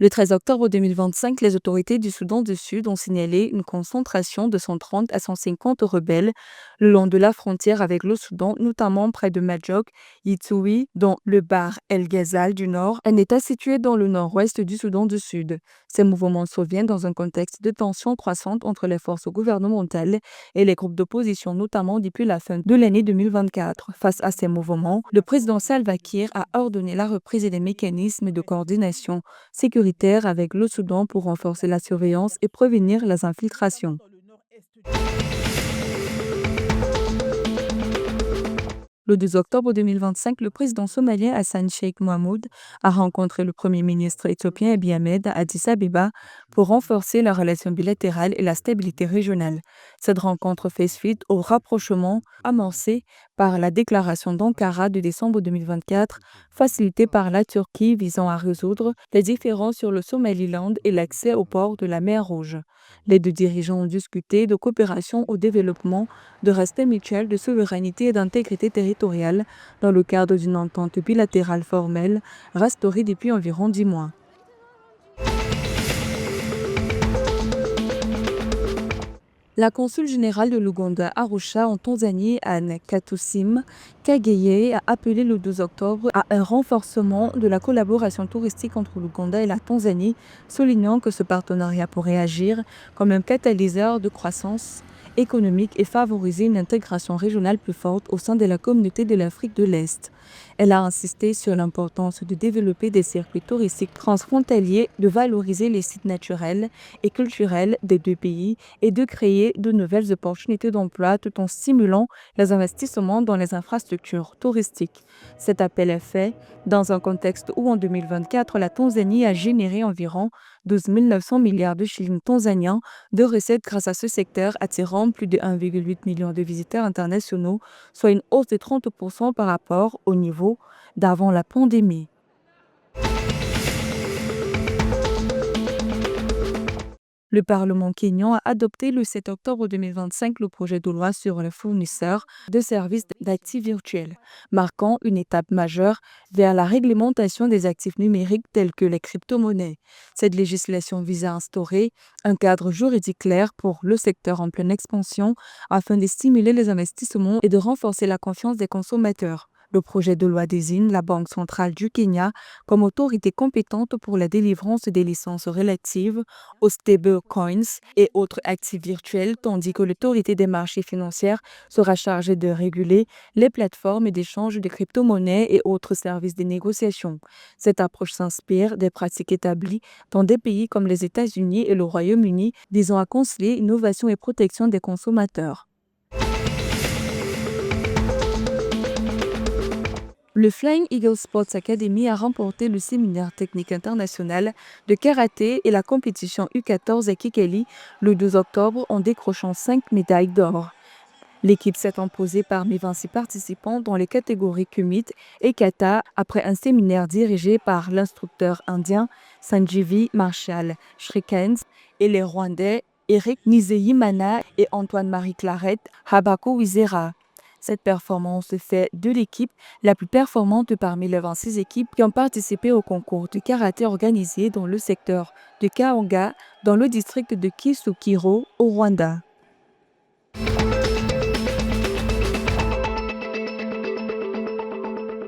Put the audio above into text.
Le 13 octobre 2025, les autorités du Soudan du Sud ont signalé une concentration de 130 à 150 rebelles le long de la frontière avec le Soudan, notamment près de Majok, Yitoui, dans le Bahr el-Ghazal du Nord, un État situé dans le nord-ouest du Soudan du Sud. Ces mouvements surviennent dans un contexte de tensions croissantes entre les forces gouvernementales et les groupes d'opposition, notamment depuis la fin de l'année 2024. Face à ces mouvements, le président Salva Kiir a ordonné la reprise des mécanismes de coordination sécuritaire avec le Soudan pour renforcer la surveillance et prévenir les infiltrations. Le 2 octobre 2025, le président somalien Hassan Sheikh Mohamud a rencontré le premier ministre éthiopien Abiy Ahmed à Addis Abeba pour renforcer la relation bilatérale et la stabilité régionale. Cette rencontre fait suite au rapprochement amorcé par la déclaration d'Ankara de décembre 2024, facilitée par la Turquie visant à résoudre les différends sur le Somaliland et l'accès au port de la mer Rouge. Les deux dirigeants ont discuté de coopération au développement, de respect mutuel, de souveraineté et d'intégrité territoriale dans le cadre d'une entente bilatérale formelle restaurée depuis environ 10 mois. La consul générale de l'Ouganda à Arusha en Tanzanie, Anne Katusim Kageye, a appelé le 12 octobre à un renforcement de la collaboration touristique entre l'Ouganda et la Tanzanie, soulignant que ce partenariat pourrait agir comme un catalyseur de croissance économique et favoriser une intégration régionale plus forte au sein de la communauté de l'Afrique de l'Est. Elle a insisté sur l'importance de développer des circuits touristiques transfrontaliers, de valoriser les sites naturels et culturels des deux pays et de créer de nouvelles opportunités d'emploi tout en stimulant les investissements dans les infrastructures touristiques. Cet appel est fait dans un contexte où en 2024, la Tanzanie a généré environ 12 900 milliards de shillings tanzaniens de recettes grâce à ce secteur, attirant plus de 1,8 million de visiteurs internationaux, soit une hausse de 30% par rapport au niveau d'avant la pandémie. Le Parlement kényan a adopté le 7 octobre 2025 le projet de loi sur les fournisseurs de services d'actifs virtuels, marquant une étape majeure vers la réglementation des actifs numériques tels que les crypto-monnaies. Cette législation vise à instaurer un cadre juridique clair pour le secteur en pleine expansion afin de stimuler les investissements et de renforcer la confiance des consommateurs. Le projet de loi désigne la Banque centrale du Kenya comme autorité compétente pour la délivrance des licences relatives aux stablecoins et autres actifs virtuels, tandis que l'autorité des marchés financiers sera chargée de réguler les plateformes d'échange de crypto-monnaies et autres services de négociation. Cette approche s'inspire des pratiques établies dans des pays comme les États-Unis et le Royaume-Uni, visant à concilier innovation et protection des consommateurs. Le Flying Eagle Sports Academy a remporté le séminaire technique international de karaté et la compétition U14 à Kigali le 12 octobre en décrochant 5 médailles d'or. L'équipe s'est imposée parmi 26 participants dans les catégories kumite et kata après un séminaire dirigé par l'instructeur indien Sanjeevi Marshall Shrikant et les Rwandais Eric Nizeyimana et Antoine-Marie Claret Habako Wizera. Cette performance fait de l'équipe la plus performante parmi les 26 équipes qui ont participé au concours de karaté organisé dans le secteur de Kaonga, dans le district de Kisukiro, au Rwanda.